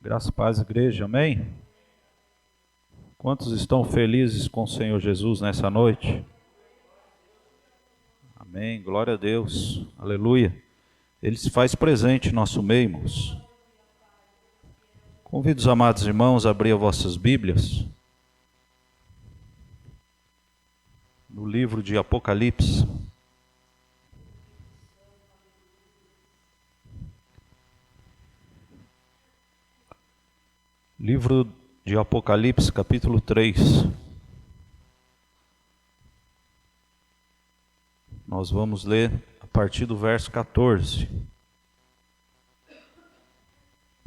Graças e paz, igreja, amém? Quantos estão felizes com o Senhor Jesus nessa noite? Amém, glória a Deus, aleluia. Ele se faz presente em nosso meio, irmãos. Convido os amados irmãos a abrir as vossas Bíblias no livro de Apocalipse. Livro de Apocalipse, capítulo 3. Nós vamos ler a partir do verso 14.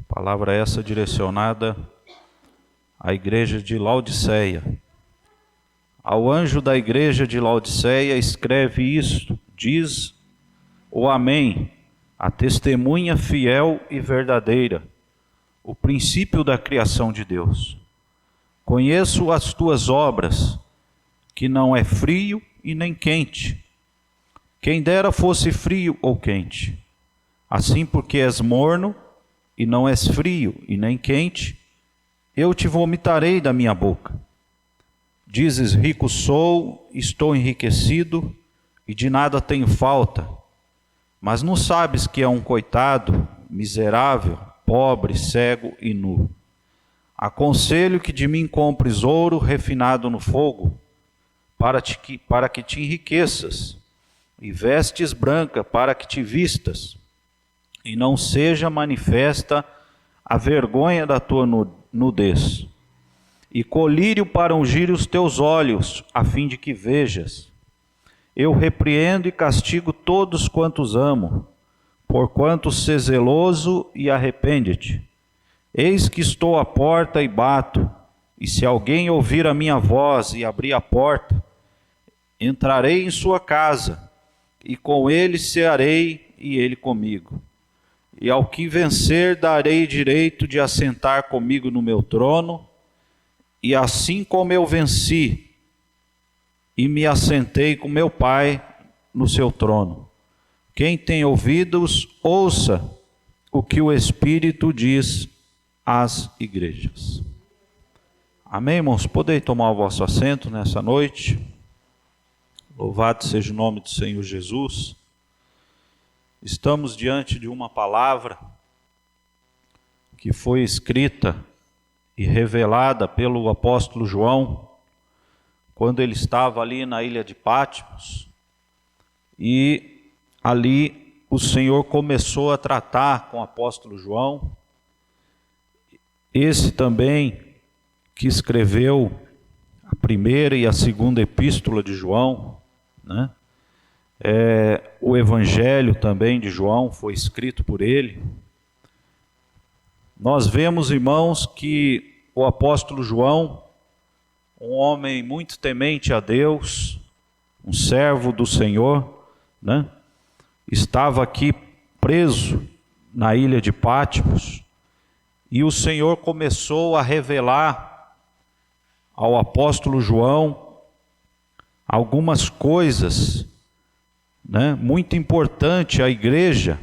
Palavra essa direcionada à igreja de Laodiceia. Ao anjo da igreja de Laodiceia escreve isto, diz o Amém, a testemunha fiel e verdadeira, o princípio da criação de Deus. Conheço as tuas obras, que não é frio e nem quente. Quem dera fosse frio ou quente. Assim, porque és morno e não és frio e nem quente, eu te vomitarei da minha boca. Dizes, rico sou, estou enriquecido e de nada tenho falta. Mas não sabes que é um coitado, miserável, pobre, cego e nu. Aconselho que de mim compres ouro refinado no fogo, para que te enriqueças, e vestes branca para que te vistas, e não seja manifesta a vergonha da tua nudez. E colírio para ungir os teus olhos, a fim de que vejas. Eu repreendo e castigo todos quantos amo. Porquanto sê zeloso e arrepende-te. Eis que estou à porta e bato, e se alguém ouvir a minha voz e abrir a porta, entrarei em sua casa, e com ele cearei e ele comigo. E ao que vencer darei direito de assentar comigo no meu trono, e assim como eu venci, e me assentei com meu Pai no seu trono. Quem tem ouvidos, ouça o que o Espírito diz às igrejas. Amém, irmãos? Podem tomar o vosso assento nessa noite. Louvado seja o nome do Senhor Jesus. Estamos diante de uma palavra que foi escrita e revelada pelo apóstolo João, quando ele estava ali na ilha de Patmos, e ali o Senhor começou a tratar com o apóstolo João, esse também que escreveu a primeira e a segunda epístola de João, né? O evangelho também de João foi escrito por ele. Nós vemos, irmãos, que o apóstolo João, um homem muito temente a Deus, um servo do Senhor, né? Estava aqui preso na ilha de Patmos, e o Senhor começou a revelar ao apóstolo João algumas coisas, né, muito importantes à igreja.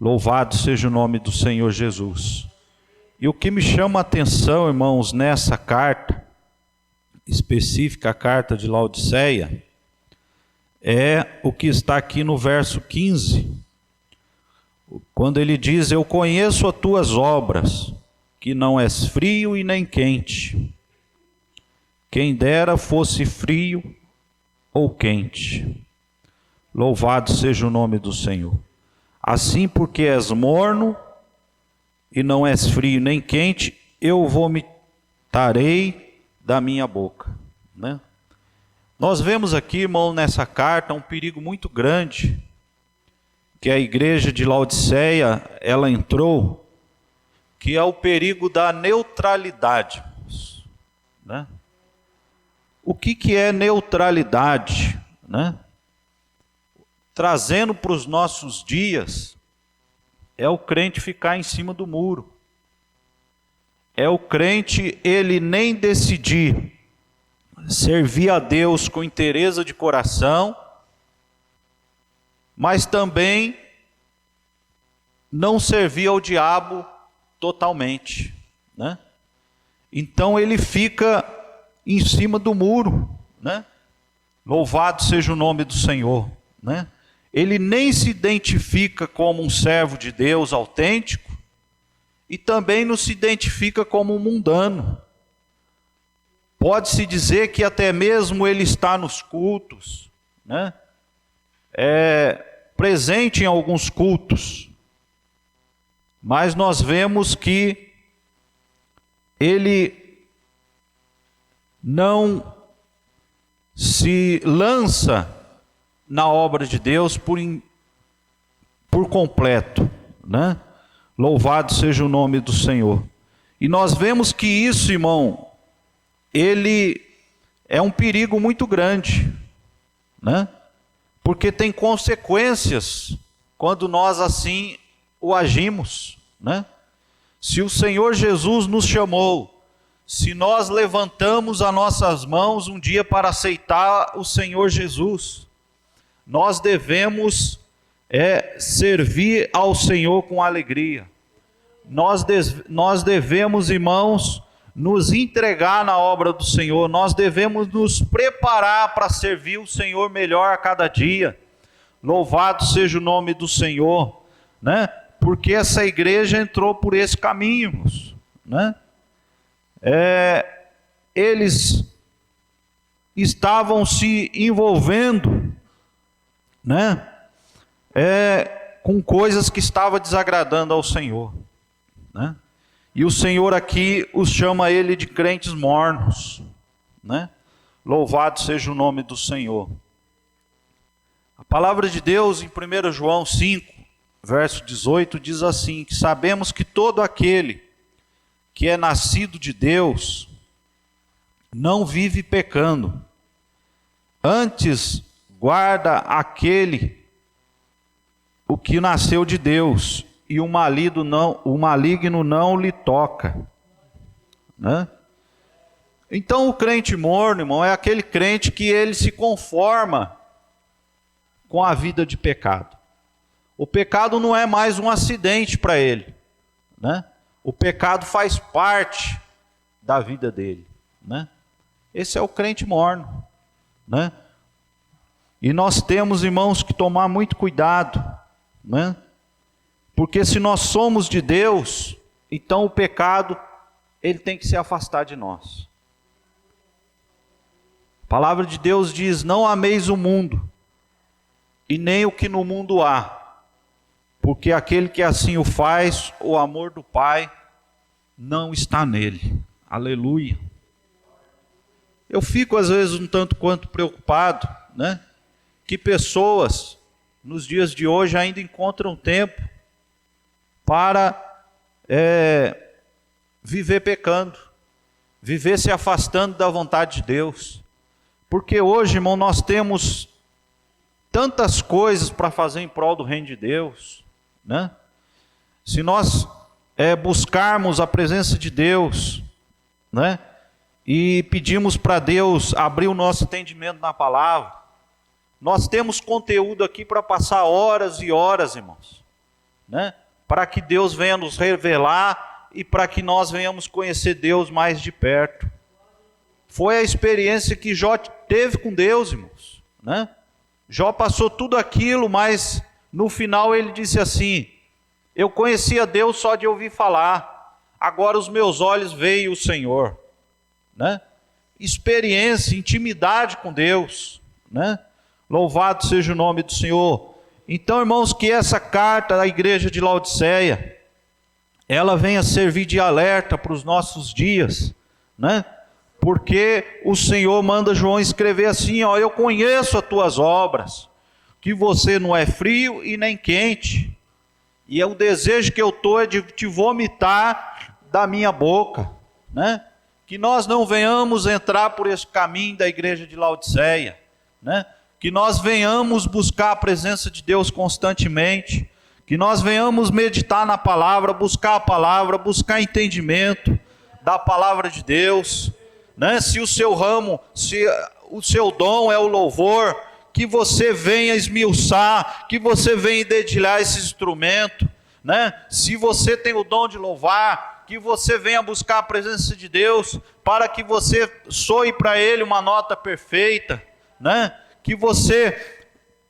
Louvado seja o nome do Senhor Jesus. E o que me chama a atenção, irmãos, nessa carta específica, a carta de Laodiceia, é o que está aqui no verso 15, quando ele diz, eu conheço as tuas obras, que não és frio e nem quente. Quem dera fosse frio ou quente. Louvado seja o nome do Senhor. Assim, porque és morno e não és frio nem quente, eu vomitarei da minha boca, né? Nós vemos aqui, irmão, nessa carta um perigo muito grande que a igreja de Laodiceia, ela entrou, que é o perigo da neutralidade, né? O que é neutralidade, né? Trazendo para os nossos dias, é o crente ficar em cima do muro. É o crente, ele nem decidir servir a Deus com inteireza de coração, mas também não servir ao diabo totalmente, né? Então ele fica em cima do muro, né? Louvado seja o nome do Senhor, né? Ele nem se identifica como um servo de Deus autêntico e também não se identifica como um mundano. Pode-se dizer que até mesmo ele está nos cultos, né? Presente em alguns cultos, mas nós vemos que ele não se lança na obra de Deus por completo, né? Louvado seja o nome do Senhor. E nós vemos que isso, irmão, ele é um perigo muito grande, né? Porque tem consequências quando nós assim o agimos, né? Se o Senhor Jesus nos chamou, se nós levantamos as nossas mãos um dia para aceitar o Senhor Jesus, nós devemos servir ao Senhor com alegria. Nós devemos, irmãos, nos entregar na obra do Senhor. Nós devemos nos preparar para servir o Senhor melhor a cada dia. Louvado seja o nome do Senhor, né? Porque essa igreja entrou por esse caminho, né? Eles estavam se envolvendo, né? Com coisas que estavam desagradando ao Senhor, né? E o Senhor aqui os chama ele de crentes mornos, né? Louvado seja o nome do Senhor. A palavra de Deus em 1 João 5, verso 18, diz assim, que sabemos que todo aquele que é nascido de Deus não vive pecando, antes guarda aquele o que nasceu de Deus, e o maligno não lhe toca, né? Então o crente morno, irmão, é aquele crente que ele se conforma com a vida de pecado. O pecado não é mais um acidente para ele, né? O pecado faz parte da vida dele, né? Esse é o crente morno, né? E nós temos, irmãos, que tomar muito cuidado, né? Porque se nós somos de Deus, então o pecado, ele tem que se afastar de nós. A palavra de Deus diz, não ameis o mundo, e nem o que no mundo há, porque aquele que assim o faz, o amor do Pai não está nele. Aleluia. Eu fico às vezes um tanto quanto preocupado, né? Que pessoas nos dias de hoje ainda encontram tempo para viver pecando, viver se afastando da vontade de Deus. Porque hoje, irmão, nós temos tantas coisas para fazer em prol do reino de Deus, né? Se nós buscarmos a presença de Deus, né? E pedimos para Deus abrir o nosso entendimento na palavra, nós temos conteúdo aqui para passar horas e horas, irmãos, né? Para que Deus venha nos revelar e para que nós venhamos conhecer Deus mais de perto. Foi a experiência que Jó teve com Deus, irmãos, né? Jó passou tudo aquilo, mas no final ele disse assim, eu conhecia Deus só de ouvir falar, agora os meus olhos veem o Senhor, né? Experiência, intimidade com Deus, né? Louvado seja o nome do Senhor. Então, irmãos, que essa carta da igreja de Laodiceia, ela venha servir de alerta para os nossos dias, né? Porque o Senhor manda João escrever assim, ó, eu conheço as tuas obras, que você não é frio e nem quente, e é o desejo que eu estou é de te vomitar da minha boca, né? Que nós não venhamos entrar por esse caminho da igreja de Laodiceia, né? Que nós venhamos buscar a presença de Deus constantemente, que nós venhamos meditar na palavra, buscar entendimento da palavra de Deus, né? Se o seu ramo, se o seu dom é o louvor, que você venha esmiuçar, que você venha dedilhar esse instrumento, né? Se você tem o dom de louvar, que você venha buscar a presença de Deus, para que você soe para Ele uma nota perfeita, né? Que você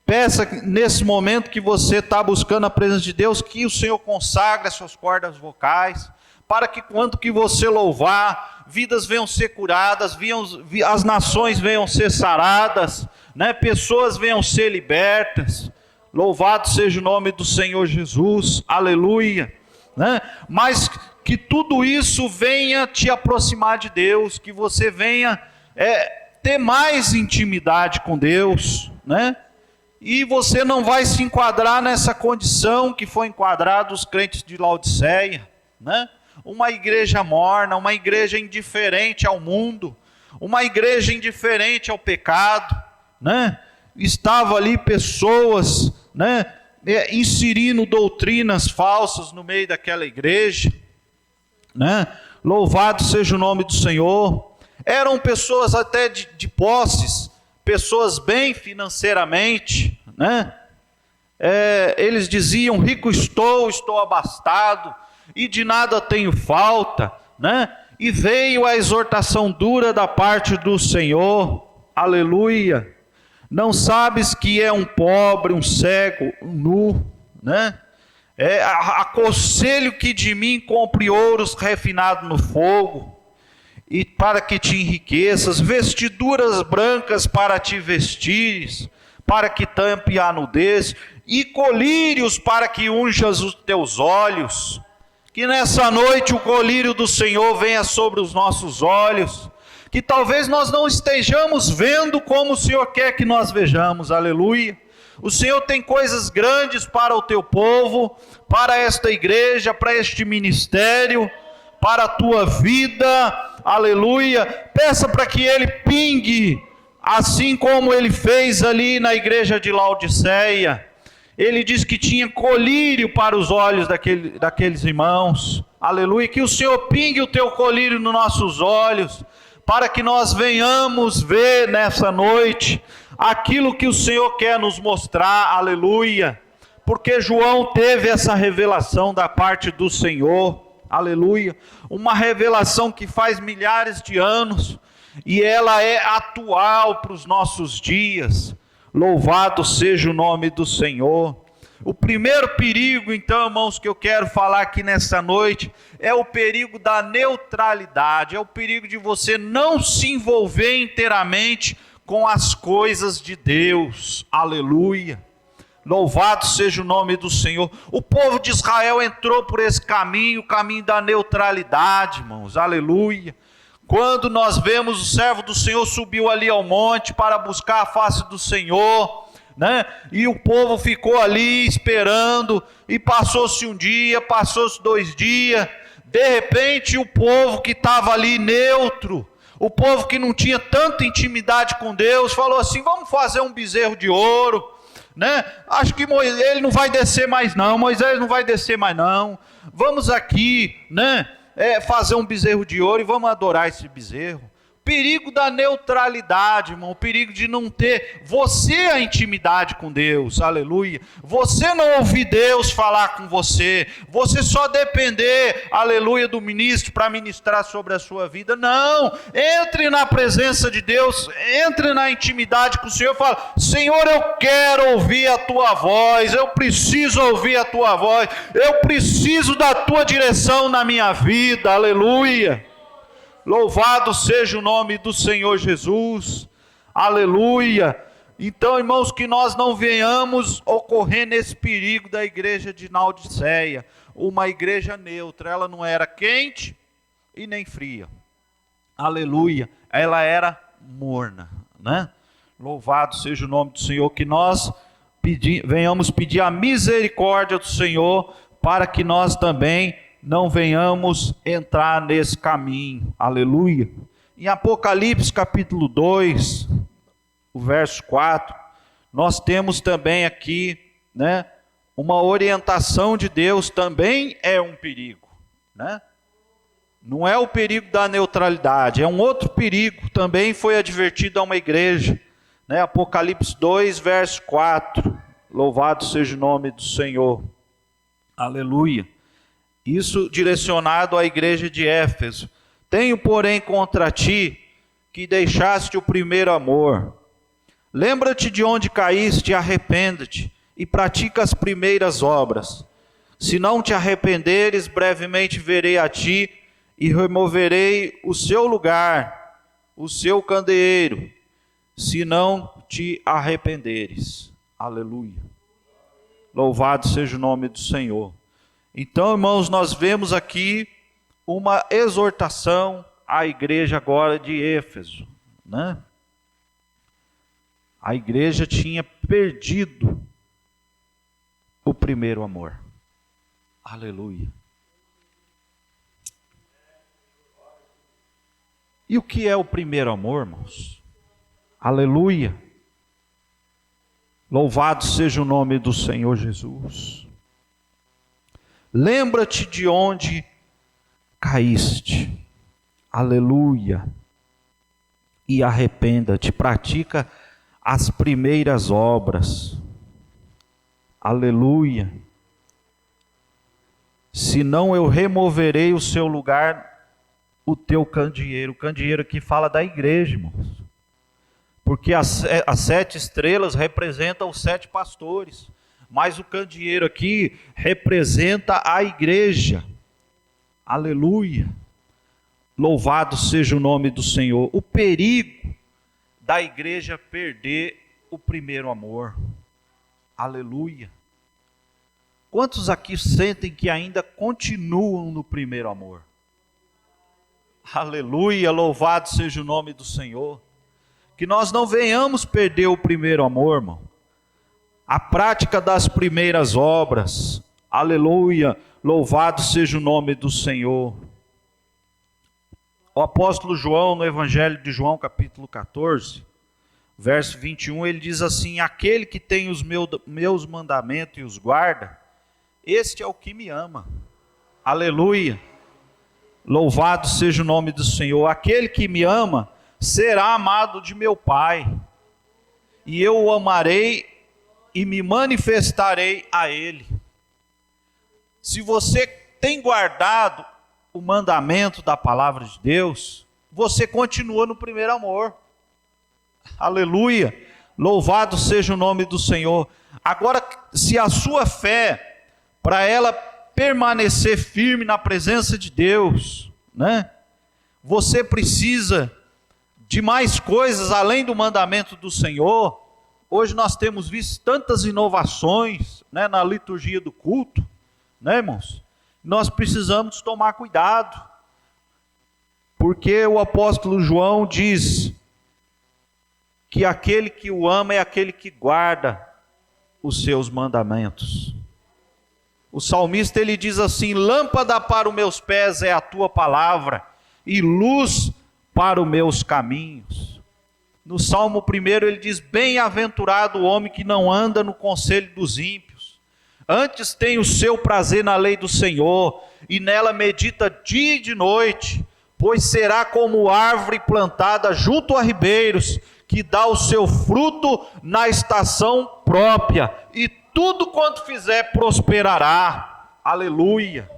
peça nesse momento que você está buscando a presença de Deus, que o Senhor consagre as suas cordas vocais, para que quando que você louvar, vidas venham ser curadas, as nações venham ser saradas, né? Pessoas venham ser libertas. Louvado seja o nome do Senhor Jesus, aleluia, né? Mas que tudo isso venha te aproximar de Deus, que você venha ter mais intimidade com Deus, né? E você não vai se enquadrar nessa condição que foi enquadrado os crentes de Laodiceia, né? Uma igreja morna, uma igreja indiferente ao mundo, uma igreja indiferente ao pecado, né? Estavam ali pessoas, né, inserindo doutrinas falsas no meio daquela igreja, né? Louvado seja o nome do Senhor. Eram pessoas até de posses, pessoas bem financeiramente, né? Eles diziam: rico estou abastado, e de nada tenho falta, né? E veio a exortação dura da parte do Senhor, aleluia. Não sabes que é um pobre, um cego, um nu, né? Aconselho que de mim compre ouros refinados no fogo, e para que te enriqueças, vestiduras brancas para te vestires, para que tampe a nudez, e colírios para que unjas os teus olhos. Que nessa noite o colírio do Senhor venha sobre os nossos olhos, que talvez nós não estejamos vendo como o Senhor quer que nós vejamos, aleluia. O Senhor tem coisas grandes para o teu povo, para esta igreja, para este ministério, para a tua vida, aleluia. Peça para que Ele pingue, assim como Ele fez ali na igreja de Laodiceia. Ele diz que tinha colírio para os olhos daqueles irmãos, aleluia. Que o Senhor pingue o teu colírio nos nossos olhos, para que nós venhamos ver nessa noite aquilo que o Senhor quer nos mostrar, aleluia. Porque João teve essa revelação da parte do Senhor, aleluia. Uma revelação que faz milhares de anos, e ela é atual para os nossos dias. Louvado seja o nome do Senhor. O primeiro perigo, então, irmãos, que eu quero falar aqui nessa noite, é o perigo da neutralidade, é o perigo de você não se envolver inteiramente com as coisas de Deus, aleluia. Louvado seja o nome do Senhor. O povo de Israel entrou por esse caminho, o caminho da neutralidade, irmãos, aleluia. Quando nós vemos o servo do Senhor subiu ali ao monte para buscar a face do Senhor, né? E o povo ficou ali esperando, e passou-se um dia, passou-se 2 dias, de repente o povo que estava ali neutro, o povo que não tinha tanta intimidade com Deus, falou assim: vamos fazer um bezerro de ouro, né? Acho que ele não vai descer mais não, Moisés não vai descer mais não, vamos aqui, né? Fazer um bezerro de ouro e vamos adorar esse bezerro. Perigo da neutralidade, irmão, o perigo de não ter você a intimidade com Deus, aleluia. Você não ouvir Deus falar com você, você só depender, aleluia, do ministro para ministrar sobre a sua vida. Não, entre na presença de Deus, entre na intimidade com o Senhor, fala: Senhor, eu quero ouvir a tua voz, eu preciso ouvir a tua voz, eu preciso da tua direção na minha vida, aleluia. Louvado seja o nome do Senhor Jesus, aleluia. Então, irmãos, que nós não venhamos ocorrer nesse perigo da igreja de Laodiceia, uma igreja neutra. Ela não era quente e nem fria, aleluia, ela era morna, né? Louvado seja o nome do Senhor. Que nós venhamos pedir a misericórdia do Senhor, para que nós também não venhamos entrar nesse caminho, aleluia. Em Apocalipse capítulo 2, o verso 4, nós temos também aqui, né, uma orientação de Deus, também é um perigo, né? Não é o perigo da neutralidade, é um outro perigo, também foi advertido a uma igreja, né? Apocalipse 2, verso 4, louvado seja o nome do Senhor. Aleluia. Isso direcionado à igreja de Éfeso. Tenho, porém, contra ti que deixaste o primeiro amor. Lembra-te de onde caíste e arrependa-te, e pratica as primeiras obras. Se não te arrependeres, brevemente verei a ti e removerei o seu lugar, o seu candeeiro, se não te arrependeres. Aleluia. Louvado seja o nome do Senhor. Então, irmãos, nós vemos aqui uma exortação à igreja agora de Éfeso, né? A igreja tinha perdido o primeiro amor. Aleluia. E o que é o primeiro amor, irmãos? Aleluia. Louvado seja o nome do Senhor Jesus. Lembra-te de onde caíste. Aleluia. E arrependa-te, pratica as primeiras obras. Aleluia. Senão eu removerei o seu lugar, o teu candeeiro. O candeeiro aqui fala da igreja, irmãos. Porque as 7 estrelas representam os 7 pastores. Mas o candeeiro aqui representa a igreja. Aleluia. Louvado seja o nome do Senhor. O perigo da igreja perder o primeiro amor. Aleluia. Quantos aqui sentem que ainda continuam no primeiro amor? Aleluia, louvado seja o nome do Senhor. Que nós não venhamos perder o primeiro amor, irmão. A prática das primeiras obras. Aleluia, louvado seja o nome do Senhor. O apóstolo João, no Evangelho de João, capítulo 14, verso 21, ele diz assim: aquele que tem os meus mandamentos e os guarda, este é o que me ama. Aleluia. Louvado seja o nome do Senhor. Aquele que me ama será amado de meu Pai, e eu o amarei e me manifestarei a ele. Se você tem guardado o mandamento da palavra de Deus, você continua no primeiro amor. Aleluia. Louvado seja o nome do Senhor. Agora, se a sua fé, para ela permanecer firme na presença de Deus, né? Você precisa de mais coisas além do mandamento do Senhor. Hoje nós temos visto tantas inovações, né, na liturgia do culto, né, irmãos? Nós precisamos tomar cuidado, porque o apóstolo João diz que aquele que o ama é aquele que guarda os seus mandamentos. O salmista, ele diz assim: lâmpada para os meus pés é a tua palavra, e luz para os meus caminhos. No Salmo 1 ele diz: bem-aventurado o homem que não anda no conselho dos ímpios, antes tem o seu prazer na lei do Senhor, e nela medita dia e de noite, pois será como árvore plantada junto a ribeiros, que dá o seu fruto na estação própria, e tudo quanto fizer prosperará. Aleluia.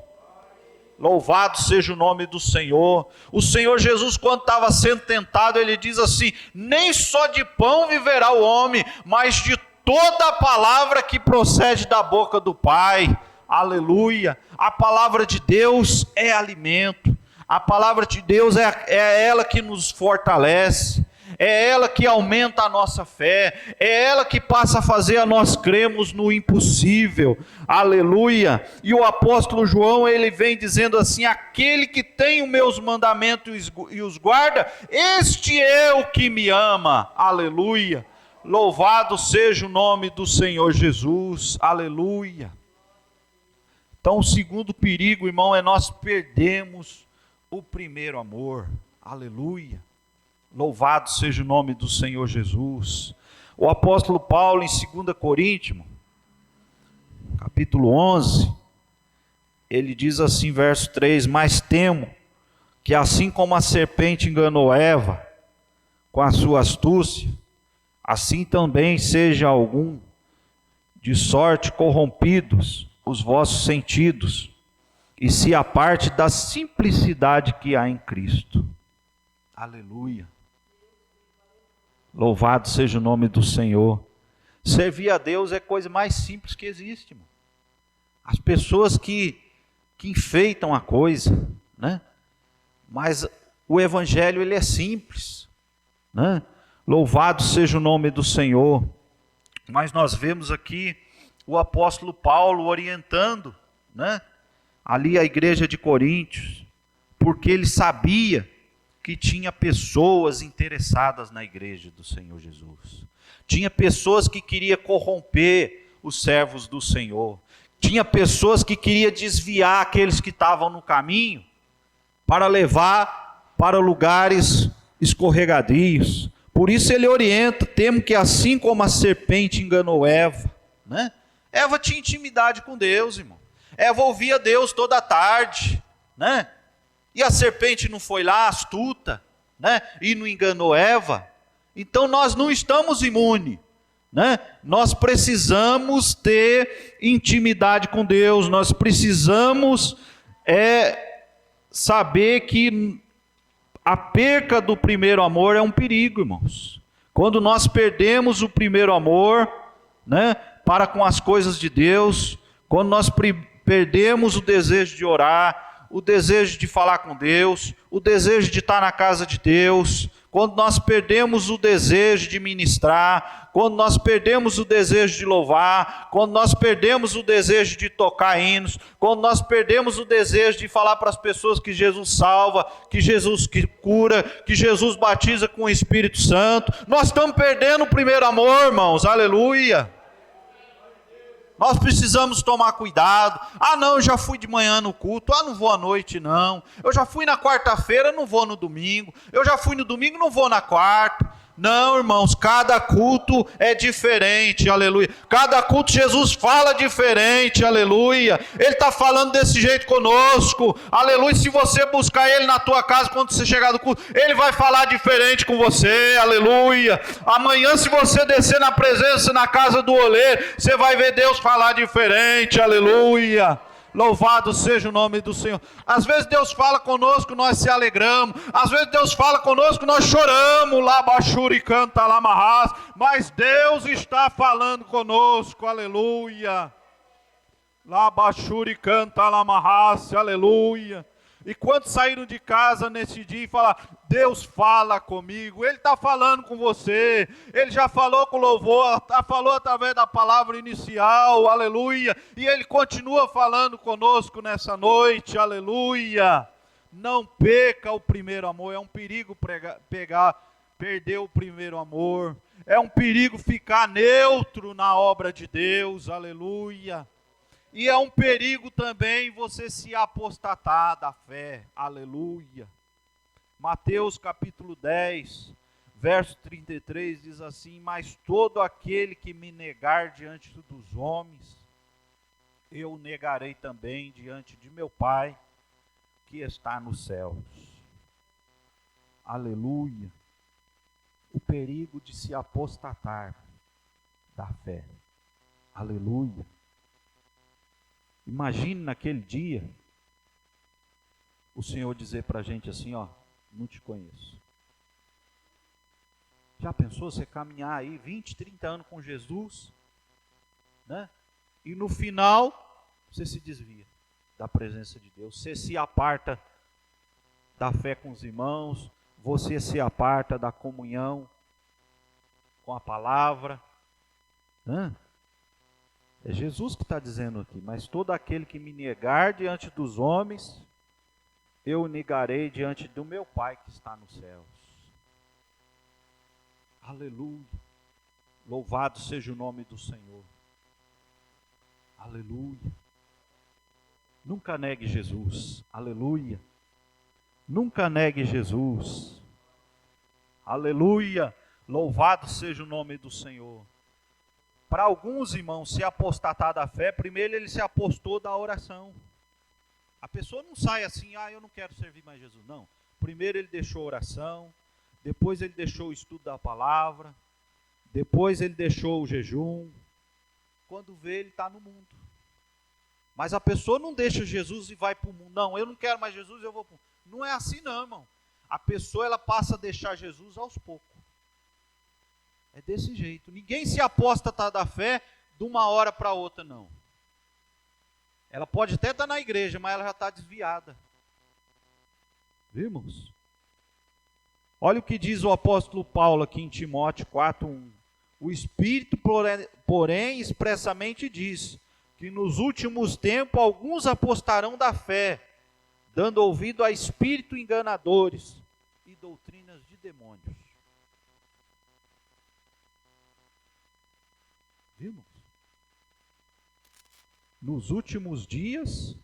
Louvado seja o nome do Senhor. O Senhor Jesus, quando estava sendo tentado, ele diz assim: nem só de pão viverá o homem, mas de toda a palavra que procede da boca do Pai. Aleluia. A palavra de Deus é alimento. A palavra de Deus é ela que nos fortalece. É ela que aumenta a nossa fé, é ela que passa a fazer a nós cremos no impossível. Aleluia. E o apóstolo João, ele vem dizendo assim: aquele que tem os meus mandamentos e os guarda, este é o que me ama. Aleluia. Louvado seja o nome do Senhor Jesus. Aleluia. Então o segundo perigo, irmão, é nós perdermos o primeiro amor. Aleluia. Louvado seja o nome do Senhor Jesus. O apóstolo Paulo, em 2 Coríntios, capítulo 11, ele diz assim, verso 3: mas temo que assim como a serpente enganou Eva com a sua astúcia, assim também seja algum de sorte corrompidos os vossos sentidos e se aparte da simplicidade que há em Cristo. Aleluia. Louvado seja o nome do Senhor. Servir a Deus é a coisa mais simples que existe, irmão. As pessoas que enfeitam a coisa, né? Mas o evangelho ele é simples, né? Louvado seja o nome do Senhor. Mas nós vemos aqui o apóstolo Paulo orientando, né? Ali a igreja de Coríntios, porque ele sabia que tinha pessoas interessadas na igreja do Senhor Jesus. Tinha pessoas que queriam corromper os servos do Senhor. Tinha pessoas que queriam desviar aqueles que estavam no caminho para levar para lugares escorregadios. Por isso ele orienta, temo que assim como a serpente enganou Eva, né? Eva tinha intimidade com Deus, irmão. Eva ouvia Deus toda tarde, né? E a serpente não foi lá astuta, né? E não enganou Eva. Então nós não estamos imunes, né? Nós precisamos ter intimidade com Deus. Nós precisamos saber que a perca do primeiro amor é um perigo, irmãos. Quando nós perdemos o primeiro amor, né, para com as coisas de Deus, quando nós perdemos o desejo de orar, o desejo de falar com Deus, o desejo de estar na casa de Deus, quando nós perdemos o desejo de ministrar, quando nós perdemos o desejo de louvar, quando nós perdemos o desejo de tocar hinos, quando nós perdemos o desejo de falar para as pessoas que Jesus salva, que Jesus cura, que Jesus batiza com o Espírito Santo, nós estamos perdendo o primeiro amor, irmãos, aleluia. Nós precisamos tomar cuidado. Ah não, eu já fui de manhã no culto, não vou à noite não. Eu já fui na quarta-feira, não vou no domingo. Eu já fui no domingo, não vou na quarta. Não, irmãos, cada culto é diferente, aleluia. Cada culto Jesus fala diferente, aleluia. Ele está falando desse jeito conosco, aleluia. Se você buscar Ele na tua casa, quando você chegar do culto, Ele vai falar diferente com você, aleluia. Amanhã, se você descer na presença, na casa do oleiro, você vai ver Deus falar diferente, aleluia. Louvado seja o nome do Senhor. Às vezes Deus fala conosco, nós se alegramos. Às vezes Deus fala conosco, nós choramos. Lá baixuri canta lá marras. Mas Deus está falando conosco, aleluia. Lá baixuri canta lá marras, aleluia. E quantos saíram de casa nesse dia e falaram, Deus fala comigo, Ele está falando com você, Ele já falou com louvor, falou através da palavra inicial, aleluia, e Ele continua falando conosco nessa noite, aleluia. Não perca o primeiro amor, é um perigo perder o primeiro amor, é um perigo ficar neutro na obra de Deus, aleluia. E é um perigo também você se apostatar da fé, aleluia. Mateus capítulo 10, verso 33 diz assim, mas todo aquele que me negar diante dos homens, eu o negarei também diante de meu Pai, que está nos céus. Aleluia. O perigo de se apostatar da fé, aleluia. Imagine naquele dia, o Senhor dizer para a gente assim, ó, não te conheço. Já pensou você caminhar aí 20, 30 anos com Jesus, né? E no final, você se desvia da presença de Deus, você se aparta da fé com os irmãos, você se aparta da comunhão com a palavra, né? É Jesus que está dizendo aqui, mas todo aquele que me negar diante dos homens, eu o negarei diante do meu Pai que está nos céus. Aleluia. Louvado seja o nome do Senhor. Aleluia. Nunca negue Jesus. Aleluia. Nunca negue Jesus. Aleluia. Louvado seja o nome do Senhor. Para alguns irmãos, se apostatar da fé, primeiro ele se apostou da oração. A pessoa não sai assim, eu não quero servir mais Jesus. Não. Primeiro ele deixou a oração, depois ele deixou o estudo da palavra, depois ele deixou o jejum. Quando vê, ele está no mundo. Mas a pessoa não deixa Jesus e vai para o mundo. Não, eu não quero mais Jesus, eu vou para o mundo. Não é assim não, irmão. A pessoa ela passa a deixar Jesus aos poucos. É desse jeito. Ninguém se apóstata da fé de uma hora para outra, não. Ela pode até estar na igreja, mas ela já está desviada. Viu, irmãos? Olha o que diz o apóstolo Paulo aqui em Timóteo 4:1. O Espírito, porém, expressamente diz que nos últimos tempos alguns apostarão da fé, dando ouvido a espíritos enganadores e doutrinas de demônios. Viu, irmãos? Nos últimos dias,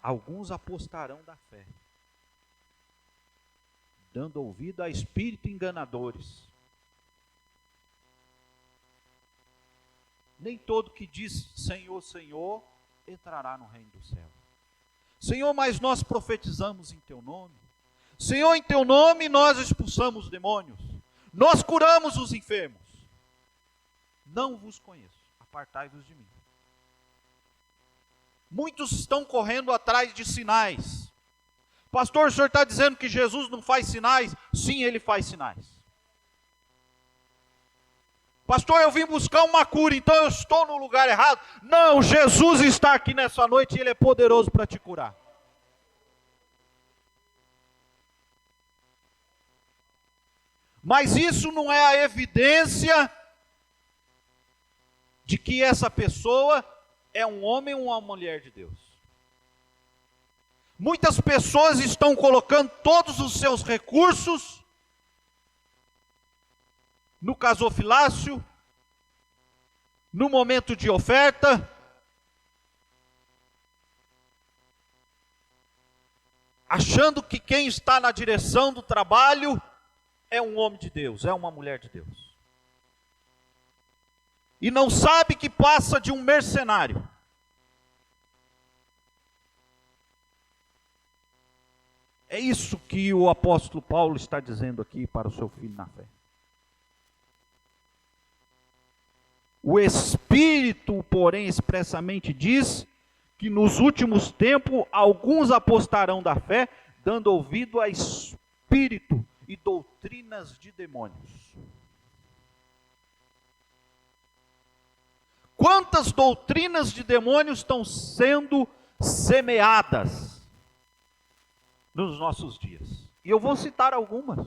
alguns apostarão da fé, dando ouvido a espíritos enganadores. Nem todo que diz Senhor, Senhor, entrará no reino do céu. Senhor, mas nós profetizamos em teu nome. Senhor, em teu nome nós expulsamos demônios. Nós curamos os enfermos. Não vos conheço, apartai-vos de mim. Muitos estão correndo atrás de sinais. Pastor, o senhor está dizendo que Jesus não faz sinais? Sim, ele faz sinais. Pastor, eu vim buscar uma cura, então eu estou no lugar errado. Não, Jesus está aqui nessa noite e ele é poderoso para te curar. Mas isso não é a evidência de que essa pessoa é um homem ou uma mulher de Deus. Muitas pessoas estão colocando todos os seus recursos no gasofilácio, no momento de oferta, achando que quem está na direção do trabalho é um homem de Deus, é uma mulher de Deus. E não sabe que passa de um mercenário. É isso que o apóstolo Paulo está dizendo aqui para o seu filho na fé. O Espírito, porém, expressamente diz que nos últimos tempos alguns apostarão da fé, dando ouvido a espírito e doutrinas de demônios. Quantas doutrinas de demônios estão sendo semeadas nos nossos dias? E eu vou citar algumas.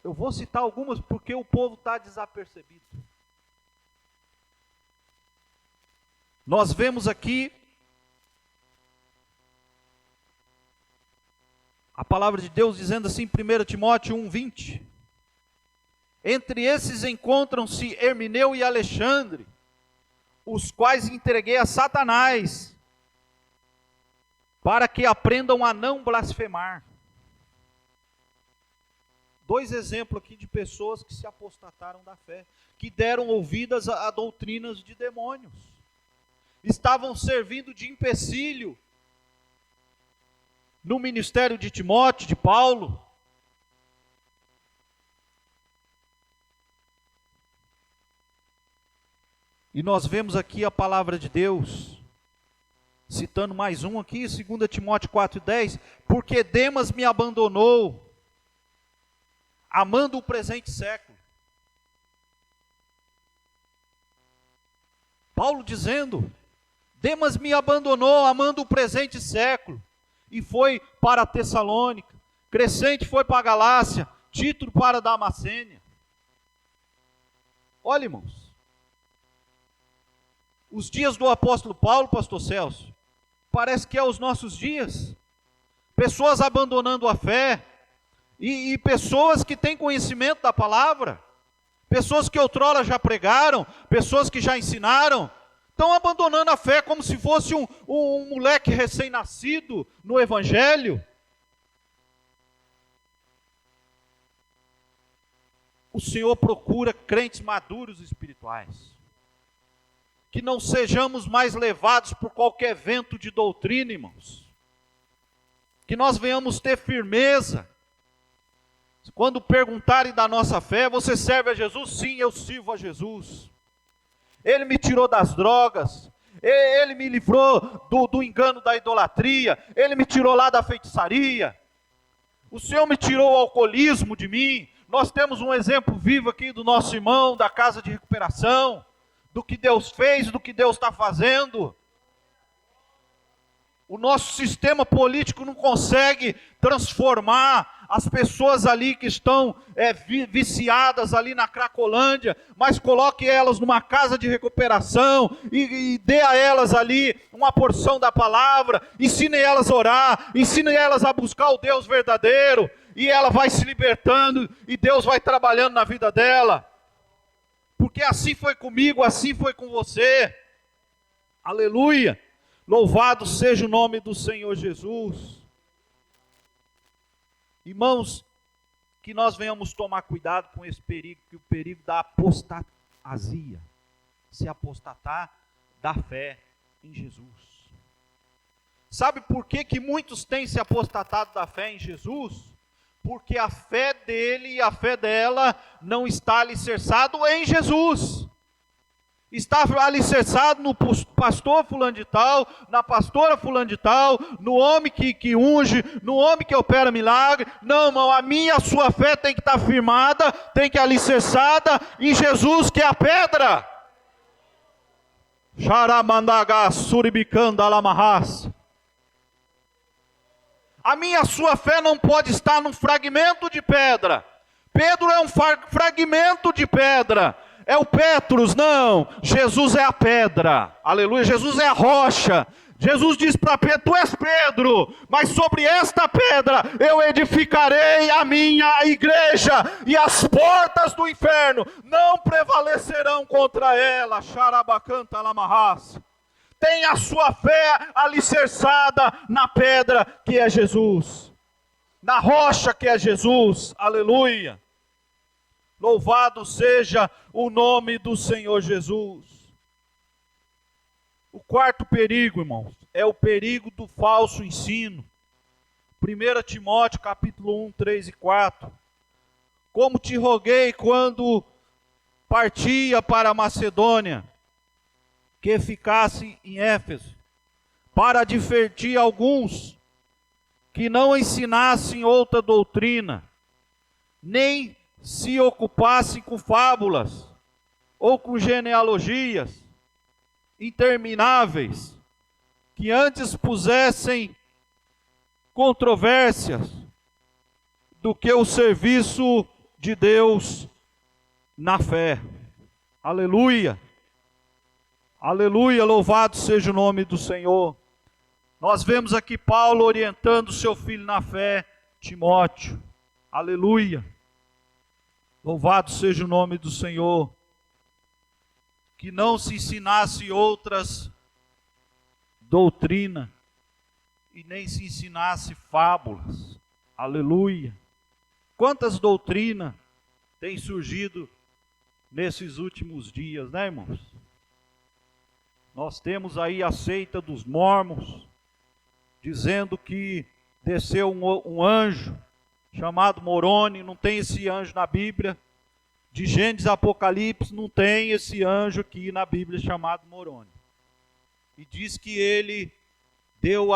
Eu vou citar algumas porque o povo está desapercebido. Nós vemos aqui a palavra de Deus dizendo assim, 1 Timóteo 1:20. Entre esses encontram-se Hermineu e Alexandre, os quais entreguei a Satanás, para que aprendam a não blasfemar. Dois exemplos aqui de pessoas que se apostataram da fé, que deram ouvidas a doutrinas de demônios. Estavam servindo de empecilho no ministério de Timóteo, de Paulo. E nós vemos aqui a palavra de Deus, citando mais um aqui, 2 Timóteo 4:10, porque Demas me abandonou, amando o presente século. Paulo dizendo, Demas me abandonou, amando o presente século, e foi para Tessalônica, Crescente foi para a Galácia, Tito para a Damascênia. Olha, irmãos, os dias do apóstolo Paulo, pastor Celso, parece que é os nossos dias. Pessoas abandonando a fé, e pessoas que têm conhecimento da palavra, pessoas que outrora já pregaram, pessoas que já ensinaram, estão abandonando a fé como se fosse um moleque recém-nascido no evangelho. O Senhor procura crentes maduros espirituais. Que não sejamos mais levados por qualquer vento de doutrina, irmãos. Que nós venhamos ter firmeza. Quando perguntarem da nossa fé, você serve a Jesus? Sim, eu sirvo a Jesus. Ele me tirou das drogas, Ele me livrou do engano da idolatria, Ele me tirou lá da feitiçaria, o Senhor me tirou o alcoolismo de mim. Nós temos um exemplo vivo aqui do nosso irmão, da casa de recuperação, do que Deus fez, do que Deus está fazendo. O nosso sistema político não consegue transformar as pessoas ali que estão viciadas ali na Cracolândia, mas coloque elas numa casa de recuperação e dê a elas ali uma porção da palavra, ensine elas a orar, ensine elas a buscar o Deus verdadeiro, e ela vai se libertando e Deus vai trabalhando na vida dela. Porque assim foi comigo, assim foi com você. Aleluia! Louvado seja o nome do Senhor Jesus. Irmãos, que nós venhamos tomar cuidado com esse perigo, que o perigo da apostasia, se apostatar da fé em Jesus. Sabe por que muitos têm se apostatado da fé em Jesus? Porque a fé dele e a fé dela não está alicerçado em Jesus. Está alicerçado no pastor fulano de tal, na pastora fulano de tal, no homem que unge, no homem que opera milagre. Não, irmão, a minha e a sua fé tem que estar firmada, tem que estar alicerçada em Jesus, que é a pedra. Xaramandaga suribicanda lamarras. A minha e a sua fé não pode estar num fragmento de pedra. Pedro é um fragmento de pedra. É o Petrus, não. Jesus é a pedra. Aleluia. Jesus é a rocha. Jesus diz para Pedro: tu és Pedro, mas sobre esta pedra eu edificarei a minha igreja, e as portas do inferno não prevalecerão contra ela. Xarabacanta lamarras. Tem a sua fé alicerçada na pedra que é Jesus, na rocha que é Jesus. Aleluia. Louvado seja o nome do Senhor Jesus. O quarto perigo, irmãos, é o perigo do falso ensino. 1 Timóteo capítulo 1, 3 e 4. Como te roguei quando partia para a Macedônia, que ficasse em Éfeso, para advertir alguns que não ensinassem outra doutrina, nem se ocupassem com fábulas ou com genealogias intermináveis, que antes pusessem controvérsias do que o serviço de Deus na fé. Aleluia. Aleluia, louvado seja o nome do Senhor. Nós vemos aqui Paulo orientando seu filho na fé, Timóteo. Aleluia. Louvado seja o nome do Senhor. Que não se ensinasse outras doutrinas e nem se ensinasse fábulas. Aleluia. Quantas doutrinas têm surgido nesses últimos dias, né, irmãos? Nós temos aí a seita dos mormons, dizendo que desceu um anjo chamado Moroni. Não tem esse anjo na Bíblia. De Gênesis a Apocalipse não tem esse anjo aqui na Bíblia chamado Moroni. E diz que ele deu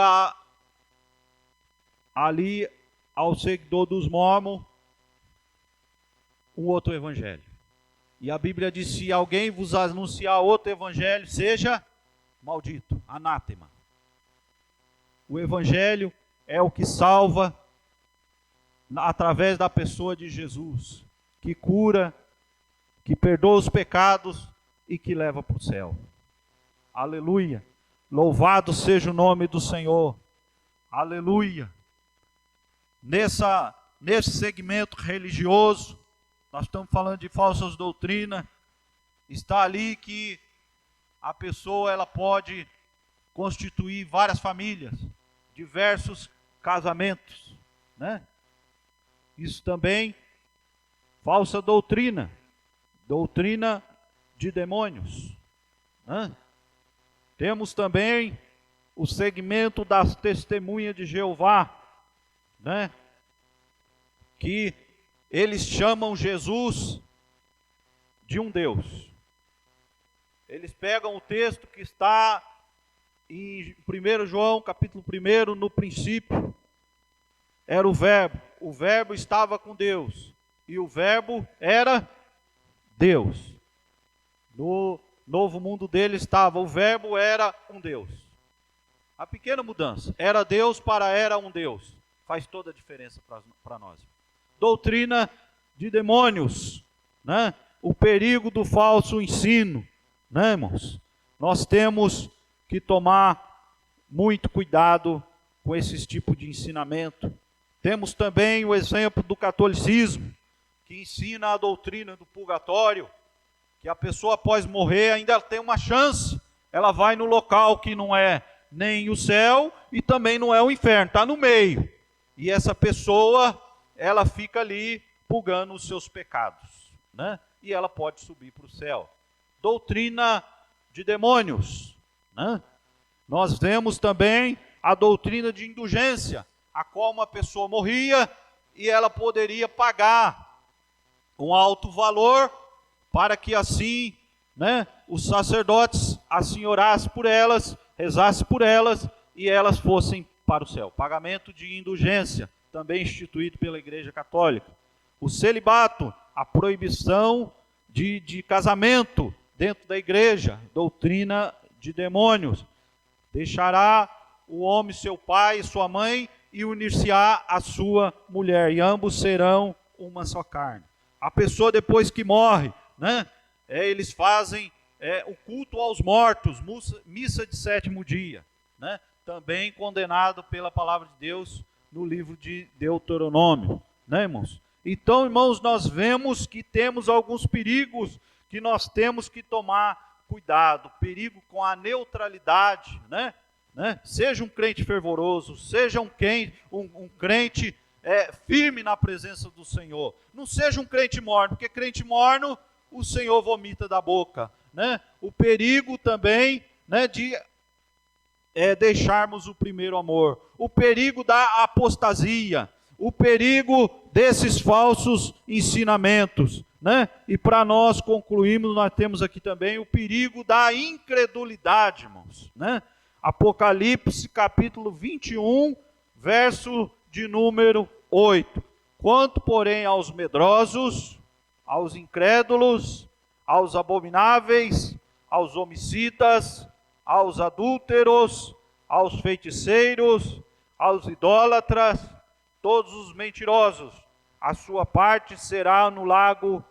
ali ao seguidor dos mormons um outro evangelho. E a Bíblia diz: se alguém vos anunciar outro evangelho, seja maldito, anátema. O evangelho é o que salva através da pessoa de Jesus, que cura, que perdoa os pecados e que leva para o céu. Aleluia. Louvado seja o nome do Senhor. Aleluia. Nesse segmento religioso, nós estamos falando de falsas doutrinas. Está ali que a pessoa ela pode constituir várias famílias, diversos casamentos, né? Isso também, falsa doutrina, doutrina de demônios, né? Temos também o segmento das testemunhas de Jeová, né? Que eles chamam Jesus de um Deus. Eles pegam o texto que está em 1 João, capítulo 1, no princípio era o verbo estava com Deus, e o verbo era Deus. No novo mundo dele estava, o verbo era um Deus. A pequena mudança, era Deus para era um Deus, faz toda a diferença para nós. Doutrina de demônios, né? O perigo do falso ensino, né, irmãos? Nós temos que tomar muito cuidado com esse tipo de ensinamento. Temos também o exemplo do catolicismo, que ensina a doutrina do purgatório, que a pessoa após morrer ainda tem uma chance, ela vai no local que não é nem o céu e também não é o inferno, está no meio. E essa pessoa, ela fica ali purgando os seus pecados, né? E ela pode subir para o céu. Doutrina de demônios, né? Nós vemos também a doutrina de indulgência, a qual uma pessoa morria e ela poderia pagar um alto valor para que assim, né, os sacerdotes assim orassem por elas, rezassem por elas e elas fossem para o céu. Pagamento de indulgência, também instituído pela Igreja Católica. O celibato, a proibição de casamento dentro da igreja, doutrina de demônios. Deixará o homem seu pai e sua mãe e unir-se-á a sua mulher, e ambos serão uma só carne. A pessoa depois que morre, né, eles fazem o culto aos mortos, missa de sétimo dia, né, também condenado pela palavra de Deus no livro de Deuteronômio, né, irmãos? Então, irmãos, nós vemos que temos alguns perigos que nós temos que tomar cuidado. Perigo com a neutralidade, né? Seja um crente fervoroso, seja um crente firme na presença do Senhor. Não seja um crente morno, porque crente morno o Senhor vomita da boca, né? O perigo também, né, de deixarmos o primeiro amor. O perigo da apostasia. O perigo desses falsos ensinamentos, né? E para nós concluirmos, nós temos aqui também o perigo da incredulidade, irmãos, né? Apocalipse capítulo 21, verso de número 8. Quanto, porém, aos medrosos, aos incrédulos, aos abomináveis, aos homicidas, aos adúlteros, aos feiticeiros, aos idólatras, todos os mentirosos, a sua parte será no lago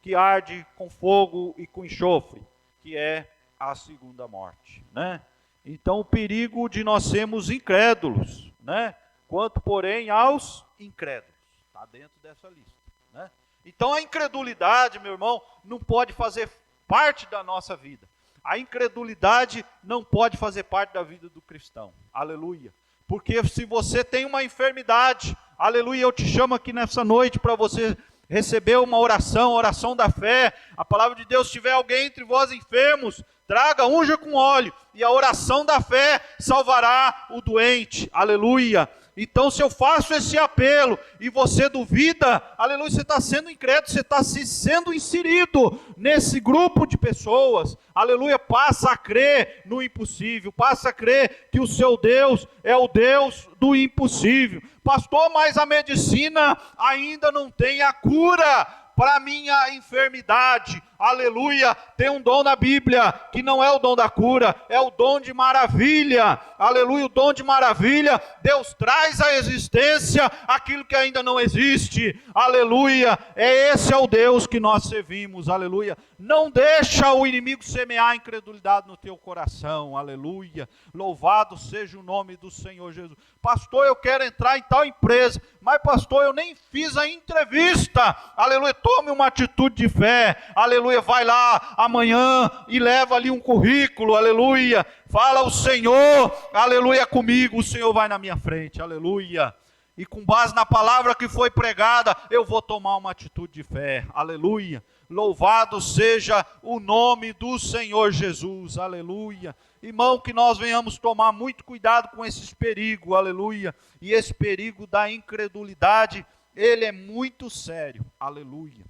que arde com fogo e com enxofre, que é a segunda morte, né? Então, o perigo de nós sermos incrédulos, né? Quanto, porém, aos incrédulos, está dentro dessa lista, né? Então, a incredulidade, meu irmão, não pode fazer parte da nossa vida. A incredulidade não pode fazer parte da vida do cristão, aleluia. Porque se você tem uma enfermidade, aleluia, eu te chamo aqui nessa noite para você receber uma oração, oração da fé. A palavra de Deus, se tiver alguém entre vós enfermos, traga, unja com óleo, e a oração da fé salvará o doente, aleluia. Então, se eu faço esse apelo e você duvida, aleluia, você está sendo incrédulo, você está sendo inserido nesse grupo de pessoas, aleluia. Passa a crer no impossível, passa a crer que o seu Deus é o Deus do impossível. Pastor, mas a medicina ainda não tem a cura para a minha enfermidade, aleluia. Tem um dom na Bíblia, que não é o dom da cura, é o dom de maravilha, aleluia. O dom de maravilha, Deus traz à existência aquilo que ainda não existe, aleluia. Esse é o Deus que nós servimos, aleluia. Não deixa o inimigo semear a incredulidade no teu coração, aleluia. Louvado seja o nome do Senhor Jesus. Pastor, eu quero entrar em tal empresa, mas pastor, eu nem fiz a entrevista, aleluia. Tome uma atitude de fé, aleluia. Vai lá amanhã e leva ali um currículo, aleluia. Fala o Senhor, aleluia, comigo, o Senhor vai na minha frente, aleluia. E com base na palavra que foi pregada, eu vou tomar uma atitude de fé, aleluia. Louvado seja o nome do Senhor Jesus, aleluia. Irmão, que nós venhamos tomar muito cuidado com esses perigos, aleluia. E esse perigo da incredulidade, ele é muito sério, aleluia.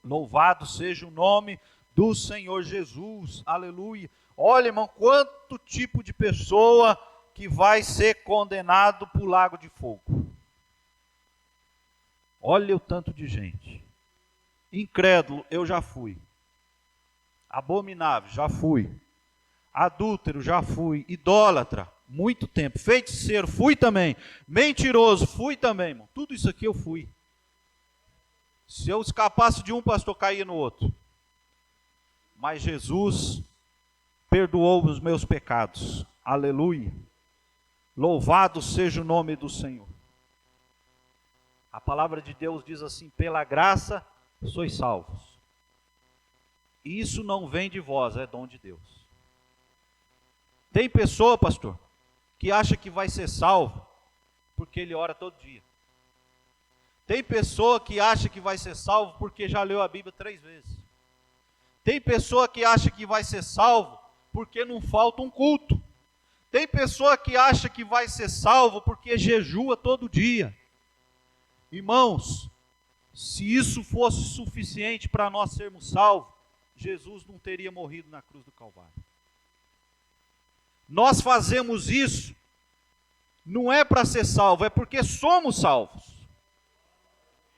Louvado seja o nome do Senhor Jesus. Aleluia. Olha, irmão, quanto tipo de pessoa que vai ser condenado para o lago de fogo. Olha o tanto de gente. Incrédulo, eu já fui. Abominável, já fui. Adúltero, já fui. Idólatra, muito tempo. Feiticeiro, fui também. Mentiroso, fui também, irmão. Tudo isso aqui eu fui. Se eu escapasse de um, pastor, caía no outro. Mas Jesus perdoou os meus pecados. Aleluia. Louvado seja o nome do Senhor. A palavra de Deus diz assim: pela graça sois salvos. E isso não vem de vós, é dom de Deus. Tem pessoa, pastor, que acha que vai ser salvo porque ele ora todo dia. Tem pessoa que acha que vai ser salvo porque já leu a Bíblia 3 vezes. Tem pessoa que acha que vai ser salvo porque não falta um culto. Tem pessoa que acha que vai ser salvo porque jejua todo dia. Irmãos, se isso fosse suficiente para nós sermos salvos, Jesus não teria morrido na cruz do Calvário. Nós fazemos isso, não é para ser salvo, é porque somos salvos.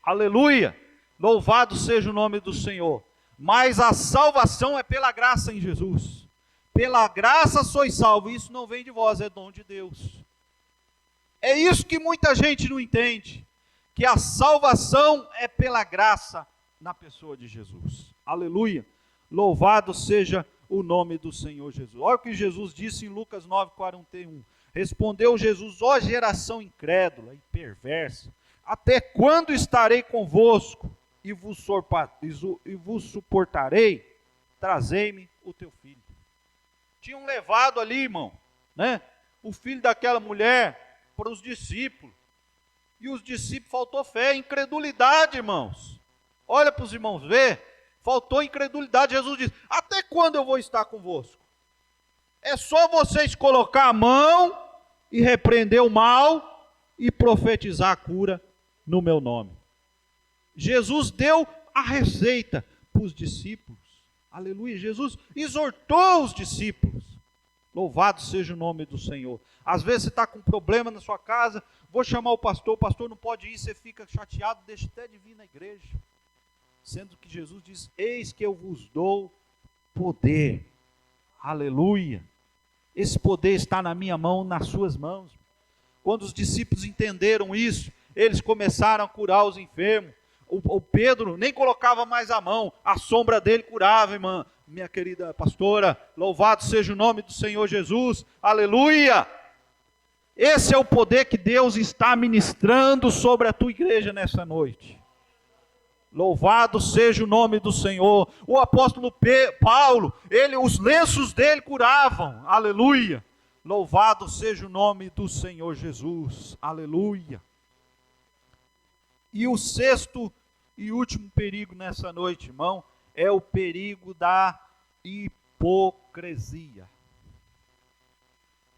Aleluia! Louvado seja o nome do Senhor. Mas a salvação é pela graça em Jesus. Pela graça sois salvos. Isso não vem de vós, é dom de Deus. É isso que muita gente não entende. Que a salvação é pela graça na pessoa de Jesus. Aleluia. Louvado seja o nome do Senhor Jesus. Olha o que Jesus disse em Lucas 9:41. Respondeu Jesus: ó geração incrédula e perversa, até quando estarei convosco e vos suportarei? Trazei-me o teu filho. Tinham levado ali, irmão, né, o filho daquela mulher para os discípulos. E os discípulos faltou fé, incredulidade, irmãos. Olha para os irmãos ver, faltou incredulidade. Jesus disse: até quando eu vou estar convosco? É só vocês colocar a mão e repreender o mal e profetizar a cura no meu nome. Jesus deu a receita para os discípulos. Aleluia. Jesus exortou os discípulos. Louvado seja o nome do Senhor. Às vezes você está com um problema na sua casa, vou chamar o pastor não pode ir, você fica chateado, deixa até de vir na igreja. Sendo que Jesus diz: eis que eu vos dou poder. Aleluia. Esse poder está na minha mão, nas suas mãos. Quando os discípulos entenderam isso, eles começaram a curar os enfermos. O Pedro nem colocava mais a mão, a sombra dele curava, irmã, minha querida pastora. Louvado seja o nome do Senhor Jesus. Aleluia. Esse é o poder que Deus está ministrando sobre a tua igreja nessa noite. Louvado seja o nome do Senhor. O apóstolo Paulo, os lenços dele curavam. Aleluia. Louvado seja o nome do Senhor Jesus. Aleluia. E o sexto e último perigo nessa noite, irmão, é o perigo da hipocrisia.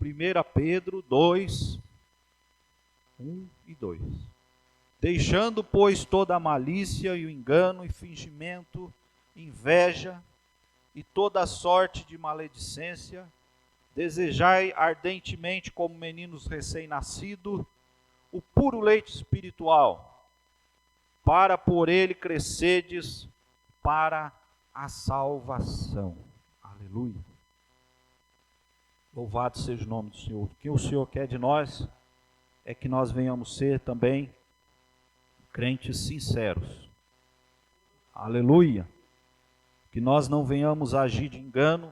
1 Pedro 2, 1 e 2. Deixando, pois, toda a malícia e o engano e fingimento, inveja e toda a sorte de maledicência, desejai ardentemente, como meninos recém-nascidos, o puro leite espiritual, para por ele crescedes para a salvação. Aleluia. Louvado seja o nome do Senhor. O que o Senhor quer de nós é que nós venhamos ser também crentes sinceros. Aleluia. Que nós não venhamos agir de engano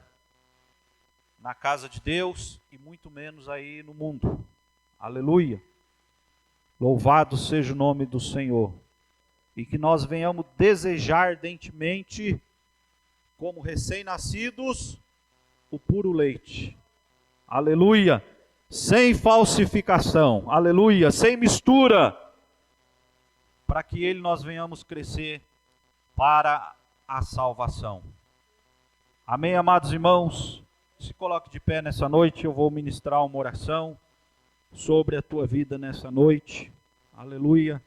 na casa de Deus e muito menos aí no mundo. Aleluia. Louvado seja o nome do Senhor. E que nós venhamos desejar ardentemente, como recém-nascidos, o puro leite. Aleluia. Sem falsificação. Aleluia. Sem mistura. Para que nós venhamos crescer para a salvação. Amém, amados irmãos? Se coloque de pé nessa noite, eu vou ministrar uma oração sobre a tua vida nessa noite. Aleluia.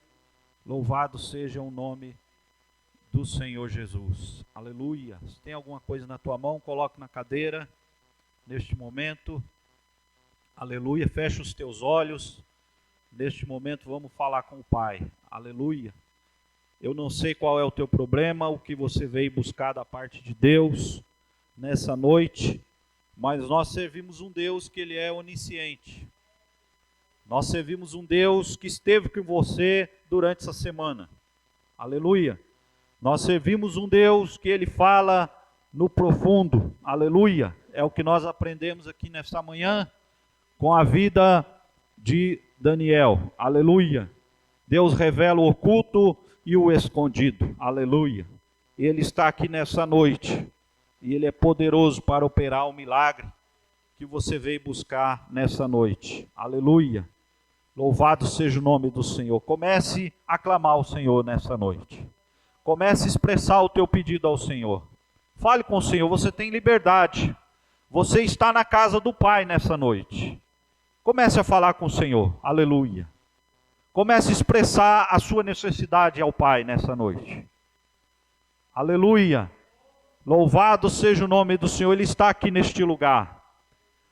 Louvado seja o nome do Senhor Jesus. Aleluia. Se tem alguma coisa na tua mão, coloque na cadeira neste momento. Aleluia. Fecha os teus olhos. Neste momento vamos falar com o Pai. Aleluia. Eu não sei qual é o teu problema, o que você veio buscar da parte de Deus nessa noite, mas nós servimos um Deus que Ele é onisciente. Nós servimos um Deus que esteve com você durante essa semana. Aleluia. Nós servimos um Deus que Ele fala no profundo. Aleluia. É o que nós aprendemos aqui nesta manhã com a vida de Daniel. Aleluia. Deus revela o oculto e o escondido. Aleluia. Ele está aqui nessa noite. E Ele é poderoso para operar o milagre que você veio buscar nessa noite. Aleluia. Louvado seja o nome do Senhor. Comece a clamar ao Senhor nessa noite. Comece a expressar o teu pedido ao Senhor. Fale com o Senhor, você tem liberdade. Você está na casa do Pai nessa noite. Comece a falar com o Senhor. Aleluia. Comece a expressar a sua necessidade ao Pai nessa noite. Aleluia. Louvado seja o nome do Senhor. Ele está aqui neste lugar.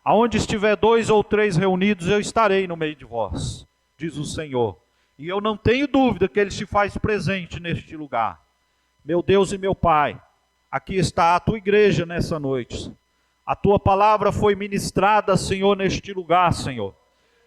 Aonde estiver 2 ou 3 reunidos, eu estarei no meio de vós, diz o Senhor. E eu não tenho dúvida que Ele se faz presente neste lugar. Meu Deus e meu Pai, aqui está a Tua igreja nessa noite. A Tua palavra foi ministrada, Senhor, neste lugar, Senhor.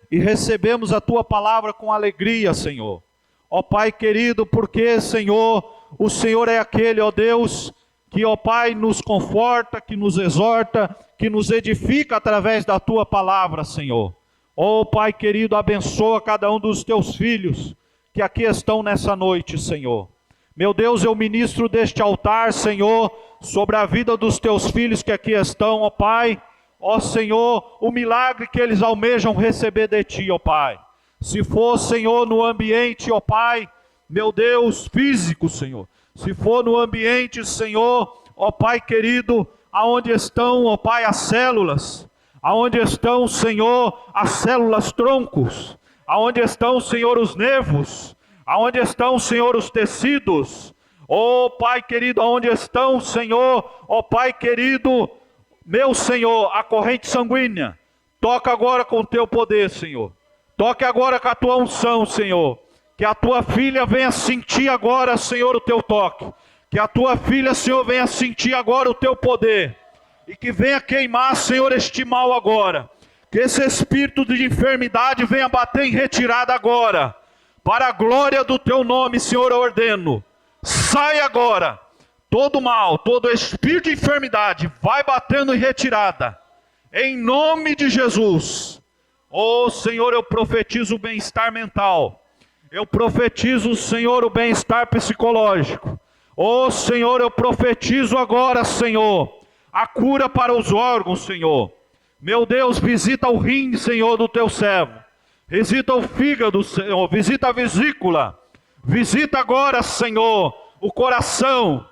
E recebemos a Tua palavra com alegria, Senhor. Ó Pai querido, porque, Senhor, o Senhor é aquele, ó Deus, que, ó Pai, nos conforta, que nos exorta, que nos edifica através da Tua palavra, Senhor. Ó Pai querido, abençoa cada um dos Teus filhos que aqui estão nessa noite, Senhor. Meu Deus, eu ministro deste altar, Senhor, sobre a vida dos Teus filhos que aqui estão, ó Pai. Ó Senhor, o milagre que eles almejam receber de Ti, ó Pai. Se for, Senhor, no ambiente, ó Pai, meu Deus, físico, Senhor. Se for no ambiente, Senhor, ó Pai querido, aonde estão, ó Pai, as células. Aonde estão, Senhor, as células troncos. Aonde estão, Senhor, os nervos. Aonde estão, Senhor, os tecidos. Ó Pai querido, aonde estão, Senhor, ó Pai querido, meu Senhor, a corrente sanguínea, toca agora com o Teu poder, Senhor. Toque agora com a Tua unção, Senhor. Que a Tua filha venha sentir agora, Senhor, o Teu toque. Que a Tua filha, Senhor, venha sentir agora o Teu poder. E que venha queimar, Senhor, este mal agora. Que esse espírito de enfermidade venha bater em retirada agora. Para a glória do Teu nome, Senhor, eu ordeno. Sai agora. Todo mal, todo espírito de enfermidade, vai batendo em retirada. Em nome de Jesus. Oh Senhor, eu profetizo o bem-estar mental. Eu profetizo, Senhor, o bem-estar psicológico. Oh Senhor, eu profetizo agora, Senhor, a cura para os órgãos, Senhor. Meu Deus, visita o rim, Senhor, do Teu servo. Visita o fígado, Senhor. Visita a vesícula. Visita agora, Senhor, o coração.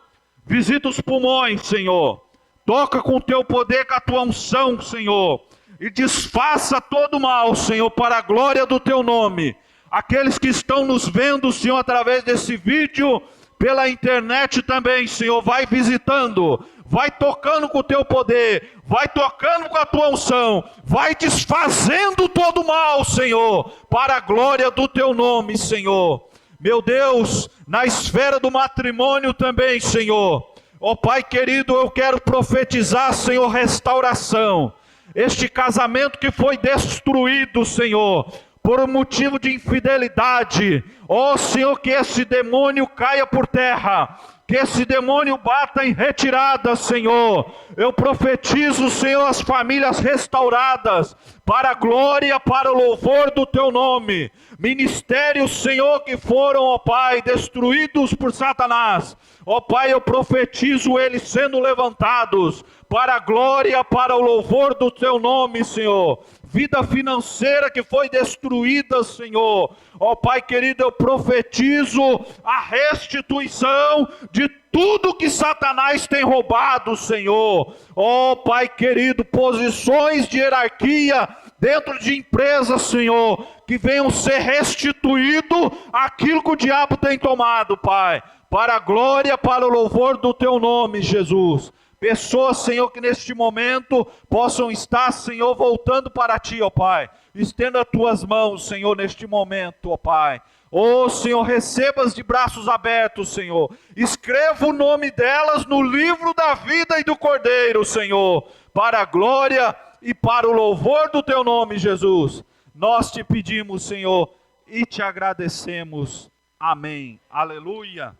Visita os pulmões, Senhor. Toca com o Teu poder, com a Tua unção, Senhor. E desfaça todo mal, Senhor, para a glória do Teu nome. Aqueles que estão nos vendo, Senhor, através desse vídeo, pela internet também, Senhor, vai visitando. Vai tocando com o Teu poder. Vai tocando com a Tua unção. Vai desfazendo todo mal, Senhor, para a glória do Teu nome, Senhor. Meu Deus, na esfera do matrimônio também, Senhor. Ó Pai querido, eu quero profetizar, Senhor, restauração. Este casamento que foi destruído, Senhor, por um motivo de infidelidade. Ó Senhor, que esse demônio caia por terra. Que esse demônio bata em retirada, Senhor. Eu profetizo, Senhor, as famílias restauradas, para a glória, para o louvor do Teu nome. Ministérios, Senhor, que foram, ó Pai, destruídos por Satanás. Ó Pai, eu profetizo eles sendo levantados, para a glória, para o louvor do Teu nome, Senhor. Vida financeira que foi destruída, Senhor. Ó Pai querido, eu profetizo a restituição de tudo que Satanás tem roubado, Senhor. Ó Pai querido, posições de hierarquia dentro de empresas, Senhor, que venham ser restituído aquilo que o diabo tem tomado, Pai. para a glória, para o louvor do teu nome, Jesus. Pessoas, Senhor, que neste momento possam estar, Senhor, voltando para ti, ó Pai. Estenda as tuas mãos, Senhor, neste momento, ó Pai. Ó Senhor, recebas de braços abertos, Senhor. Escreva o nome delas no livro da vida e do Cordeiro, Senhor, para a glória e para o louvor do teu nome, Jesus. Nós te pedimos, Senhor, e te agradecemos. Amém. Aleluia.